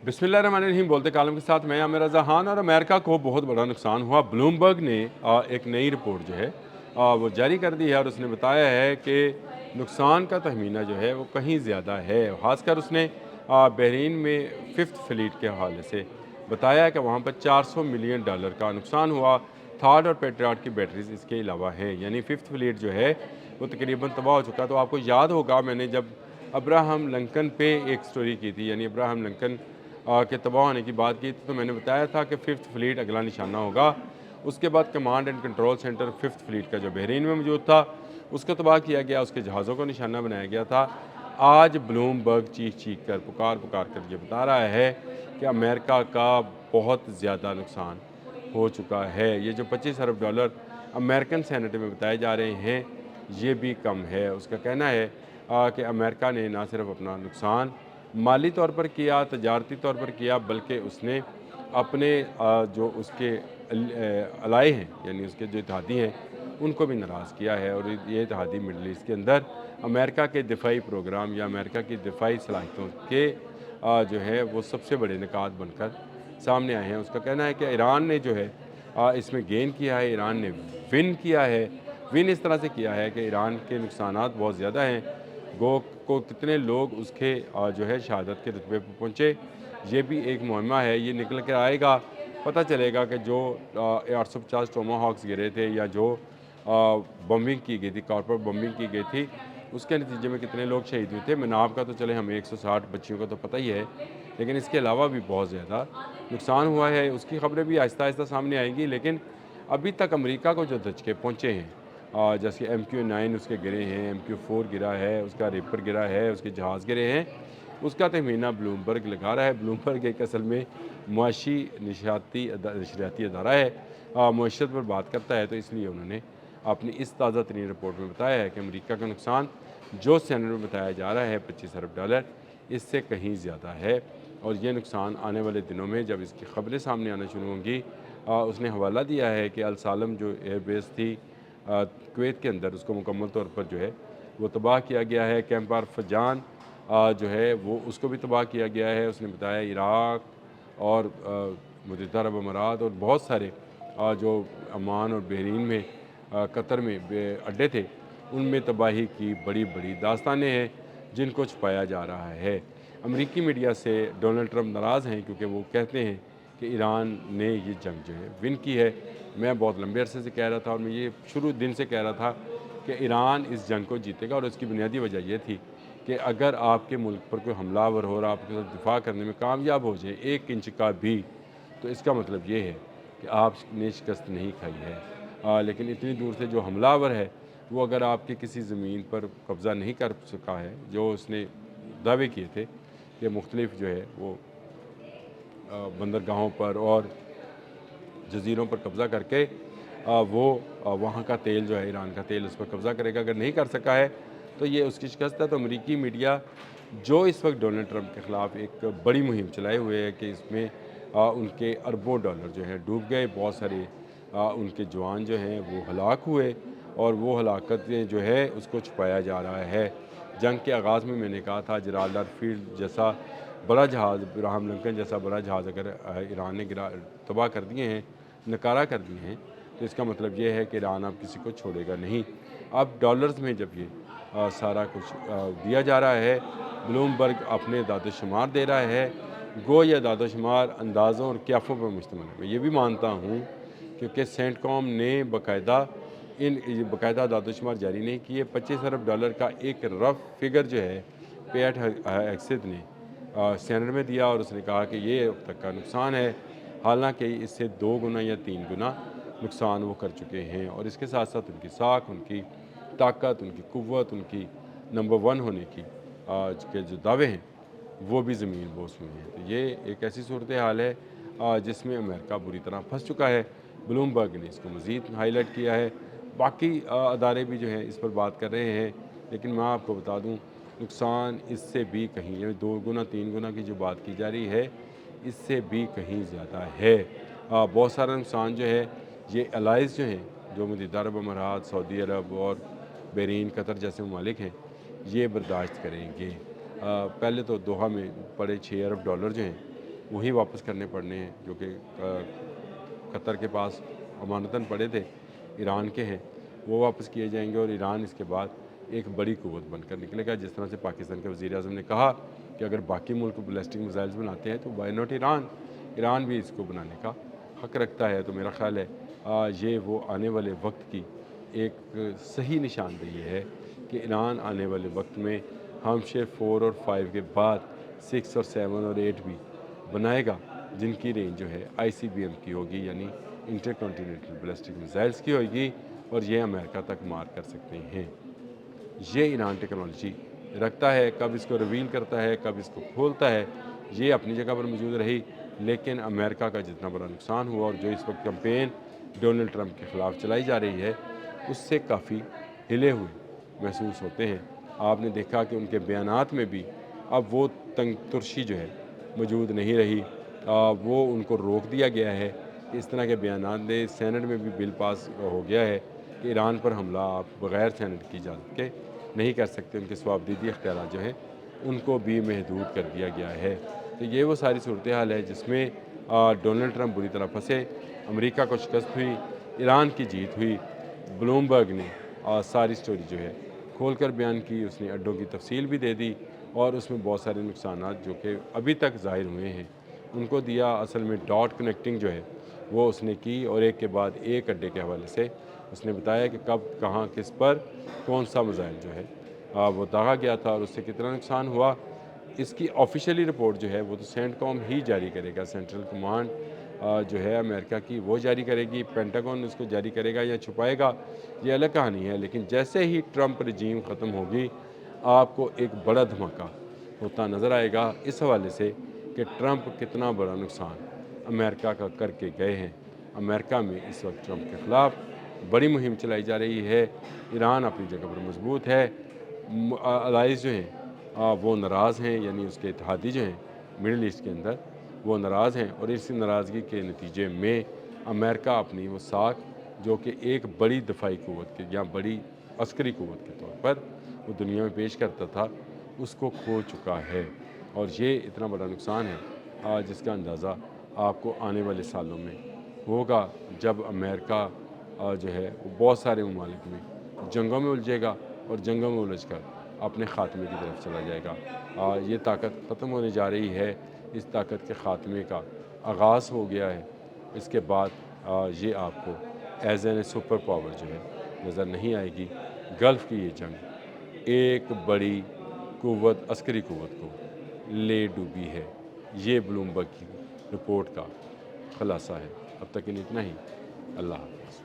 बिस्मिल्लाहिर्रहमानिर्रहीम। बोलते कालम के साथ मैं आमिर रज़ा खान। और अमेरिका को बहुत बड़ा नुकसान हुआ। ब्लूमबर्ग ने एक नई रिपोर्ट जो है वो जारी कर दी है और उसने बताया है कि नुकसान का तखमीना जो है वो कहीं ज़्यादा है। ख़ासकर उसने बहरीन में फ़िफ्थ फ्लीट के हवाले से बताया है कि वहाँ पर $400 मिलियन का नुकसान हुआ। थॉर और पेट्रियट की बैटरीज इसके अलावा हैं, यानी फ़िफ्थ फ्लीट जो है वो तकरीबन तबाह हो चुका। तो आपको याद होगा मैंने जब अब्राहम लिंकन पे एक स्टोरी की थी, यानी अब्राहम लिंकन के तबाह होने की बात की थी, तो मैंने बताया था कि फ़िफ्थ फ्लीट अगला निशाना होगा। उसके बाद command and control centre fifth fleet का जो बहरीन में मौजूद था उसको तबाह किया गया, उसके जहाज़ों को निशाना बनाया गया था। आज ब्लूमबर्ग चीख कर पुकार कर ये बता रहा है कि अमेरिका का बहुत ज़्यादा नुकसान हो चुका है। ये जो $25 अरब अमेरिकन सेनेट में बताए जा रहे हैं ये भी कम है। उसका कहना है कि अमेरिका ने ना सिर्फ अपना नुकसान माली तौर पर किया, तजारती तौर पर किया, बल्कि उसने अपने जो उसके अलाए हैं, यानी उसके जो इत्तेहादी हैं, उनको भी नाराज़ किया है। और ये इत्तेहादी मिडल ईस्ट के अंदर अमेरिका के दिफाई प्रोग्राम या अमेरिका की दिफाई सलाहियतों के जो है वो सबसे बड़े निकात बनकर सामने आए हैं। उसका कहना है कि ईरान ने जो है इसमें गेन किया है, ईरान ने विन किया है। विन इस तरह से किया है कि ईरान के नुकसानात बहुत ज़्यादा हैं। गो को कितने लोग उसके जो है शहादत के रुतबे पर पहुँचे, ये भी एक मुहिमा है। ये निकल कर आएगा, पता चलेगा कि जो 850 टोमाहॉक्स गिरे थे या जो बम्बिंग की गई थी, कॉर्पोरेट बम्बिंग की गई थी, उसके नतीजे में कितने लोग शहीद हुए थे। मनाब का तो चले हमें 160 बच्चियों का तो पता ही है, लेकिन इसके अलावा भी बहुत ज़्यादा नुकसान हुआ है। उसकी खबरें भी आहिस्ता आहिस्ता सामने आएंगी, लेकिन अभी तक अमेरिका को जो धचके पहुँचे हैं, जैसे MQ-9 उसके गिरे हैं, MQ-4 गिरा है, उसका रेपर गिरा है, उसके जहाज़ गिरे हैं, उसका तखमीना ब्लूमबर्ग लगा रहा है। ब्लूमबर्ग एक असल में मुआशी नशरियाती अदारा है, मुआशरत पर बात करता है, तो इसलिए उन्होंने अपनी इस ताज़ा तरीन रिपोर्ट में बताया है कि अमेरिका का नुकसान जो सेनेट में बताया जा रहा है $25 अरब, इससे कहीं ज़्यादा है। और ये नुकसान आने वाले दिनों में जब इसकी खबरें सामने आना शुरू होंगी, उसने हवाला दिया है कि अल सालम जो एयरबेस थी कुवैत के अंदर, उसको मुकम्मल तौर पर जो है वो तबाह किया गया है। कैंप आर फजान जो है वो उसको भी तबाह किया गया है। उसने बताया इराक़ और मुत्तहिदा अरब अमारात और बहुत सारे जो अमान और बहरीन में कतर में अड्डे थे, उनमें तबाही की बड़ी बड़ी दास्तानें हैं जिनको छुपाया जा रहा है। अमेरिकी मीडिया से डोनाल्ड ट्रंप नाराज़ हैं क्योंकि वो कहते हैं कि ईरान ने ये जंग जो है विन की है। मैं बहुत लंबे अरसे से कह रहा था और मैं ये शुरू दिन से कह रहा था कि ईरान इस जंग को जीतेगा, और इसकी बुनियादी वजह यह थी कि अगर आपके मुल्क पर कोई हमलावर हो और आपके साथ दिफा करने में कामयाब हो जाए 1 इंच का भी, तो इसका मतलब ये है कि आपने शिकस्त नहीं खाई है। लेकिन इतनी दूर से जो हमलावर है वो अगर आपके किसी ज़मीन पर कब्ज़ा नहीं कर सका है, जो उसने दावे किए थे कि मुख्तलिफ जो है वो बंदरगाहों पर और जज़ीरों पर कब्ज़ा करके वो वहाँ का तेल जो है, ईरान का तेल, उस पर कब्ज़ा करेगा, अगर नहीं कर सका है तो ये उसकी शिकस्त है। तो अमेरिकी मीडिया जो इस वक्त डोनाल्ड ट्रंप के ख़िलाफ़ एक बड़ी मुहिम चलाए हुए है कि इसमें उनके अरबों डॉलर जो हैं डूब गए, बहुत सारे उनके जवान जो हैं वो हलाक हुए, और वो हलाकतें जो है उसको छुपाया जा रहा है। जंग के आगाज़ में मैंने कहा था जिब्राल्टर फील्ड जैसा बड़ा जहाज़, अब्राहम लिंकन जैसा बड़ा जहाज़ अगर ईरान ने तबाह कर दिए हैं, नकारा कर दिए हैं, तो इसका मतलब ये है कि ईरान अब किसी को छोड़ेगा नहीं। अब डॉलर्स में जब ये सारा कुछ दिया जा रहा है, ब्लूमबर्ग अपने दादोशुमार दे रहा है, गो या दादोशुमार अंदाज़ों और क्याफ़ों पर मुश्तमिल है। मैं ये भी मानता हूँ क्योंकि सेंटकॉम ने बाकायदा दादोशुमार जारी नहीं किए। $25 अरब का एक रफ फिगर जो है पेट हेग्सेथ ने सेनेट में दिया, और उसने कहा कि ये अब तक का नुकसान है, हालांकि इससे 2 गुना या 3 गुना नुकसान वो कर चुके हैं। और इसके साथ साथ उनकी साख, उनकी ताकत, उनकी कुव्वत, उनकी नंबर 1 होने की के जो दावे हैं वो भी ज़मीन बोस हुई हैं। तो ये एक ऐसी सूरत हाल है जिसमें अमेरिका बुरी तरह फंस चुका है। ब्लूमबर्ग ने इसको मज़ीद हाईलाइट किया है, बाकी अदारे भी जो हैं इस पर बात कर रहे हैं, लेकिन मैं आपको बता दूं नुकसान इससे भी कहीं, यानी 2 गुना 3 गुना की जो बात की जा रही है, इससे भी कहीं ज़्यादा है। बहुत सारा नुकसान जो है ये अलाइज़ जो हैं, जो मुत्तहिदा अरब अमारात, सऊदी अरब और बहरीन, कतर जैसे ममालिक हैं, ये बर्दाश्त करेंगे। पहले तो दोहा में पड़े $6 अरब जो हैं وہی واپس کرنے پڑنے ہیں جو کہ قطر کے پاس امانتاً پڑے تھے، ایران کے ہیں، وہ واپس کیے جائیں گے اور ایران اس کے بعد ایک بڑی قوت بن کر نکلے گا۔ جس طرح سے پاکستان کے وزیر اعظم نے کہا کہ اگر باقی ملک بیلسٹک میزائلز بناتے ہیں تو وائی ناٹ ایران بھی اس کو بنانے کا حق رکھتا ہے۔ تو میرا خیال ہے یہ وہ آنے والے وقت کی ایک صحیح نشاندہی ہے کہ ایران آنے والے وقت میں ہمشیر 4 اور 5 کے بعد 6 اور 7 اور 8 بھی بنائے گا، جن کی رینج جو ہے ICBM کی ہوگی، یعنی انٹر کنٹیننٹل بیلسٹک میزائلز کی ہوگی، اور یہ امریکہ تک مار کر سکتے ہیں۔ یہ ایران ٹیکنالوجی رکھتا ہے، کب اس کو ریویل کرتا ہے، کب اس کو کھولتا ہے، یہ اپنی جگہ پر موجود رہی، لیکن امریکہ کا جتنا بڑا نقصان ہوا اور جو اس وقت کمپین ڈونلڈ ٹرمپ کے خلاف چلائی جا رہی ہے اس سے کافی ہلے ہوئے محسوس ہوتے ہیں۔ آپ نے دیکھا کہ ان کے بیانات میں بھی اب وہ تنگ ترشی جو ہے موجود نہیں رہی، وہ ان کو روک دیا گیا ہے کہ اس طرح کے بیانات دے۔ سینٹ میں بھی بل پاس ہو گیا ہے کہ ایران پر حملہ آپ بغیر سینٹ کی اجازت کے نہیں کر سکتے، ان کے صوابدیدی اختیارات جو ہیں ان کو بھی محدود کر دیا گیا ہے۔ تو یہ وہ ساری صورتحال ہے جس میں ڈونلڈ ٹرمپ بری طرح پھنسے، امریکہ کو شکست ہوئی، ایران کی جیت ہوئی۔ بلومبرگ نے ساری سٹوری جو ہے کھول کر بیان کی، اس نے اڈوں کی تفصیل بھی دے دی اور اس میں بہت سارے نقصانات جو کہ ابھی تک ظاہر ہوئے ہیں ان کو دیا۔ اصل میں ڈاٹ کنیکٹنگ جو ہے وہ اس نے کی اور ایک کے بعد ایک اڈے کے حوالے سے اس نے بتایا کہ کب کہاں کس پر کون سا میزائل جو ہے وہ داغا گیا تھا اور اس سے کتنا نقصان ہوا۔ اس کی آفیشیلی رپورٹ جو ہے وہ تو سینٹ کام ہی جاری کرے گا، سینٹرل کمانڈ جو ہے امریکہ کی وہ جاری کرے گی، پینٹاگون اس کو جاری کرے گا یا چھپائے گا، یہ الگ کہانی ہے۔ لیکن جیسے ہی ٹرمپ رجیم ختم ہوگی آپ کو ایک بڑا دھماکہ ہوتا نظر آئے گا اس حوالے سے کہ ٹرمپ کتنا بڑا نقصان امریکہ کا کر کے گئے ہیں۔ امریکہ میں اس وقت ٹرمپ کے خلاف بڑی مہم چلائی جا رہی ہے، ایران اپنی جگہ پر مضبوط ہے، الائز جو ہیں وہ ناراض ہیں، یعنی اس کے اتحادی جو ہیں مڈل ایسٹ کے اندر وہ ناراض ہیں، اور اس ناراضگی کے نتیجے میں امریکہ اپنی وہ ساکھ جو کہ ایک بڑی دفاعی قوت کے یا بڑی عسکری قوت کے طور پر وہ دنیا میں پیش کرتا تھا اس کو کھو چکا ہے۔ اور یہ اتنا بڑا نقصان ہے جس کا اندازہ آپ کو آنے والے سالوں میں ہوگا جب امریکہ جو ہے وہ بہت سارے ممالک میں جنگوں میں الجھے گا اور جنگوں میں الجھ کر اپنے خاتمے کی طرف چلا جائے گا۔ یہ طاقت ختم ہونے جا رہی ہے، اس طاقت کے خاتمے کا آغاز ہو گیا ہے۔ اس کے بعد یہ آپ کو ایز این سپر پاور جو ہے نظر نہیں آئے گی۔ گلف کی یہ جنگ ایک بڑی قوت، عسکری قوت کو لے ڈوبی ہے۔ یہ بلومبرگ کی رپورٹ کا خلاصہ ہے۔ اب تک اتنا ہی۔ اللہ حافظ۔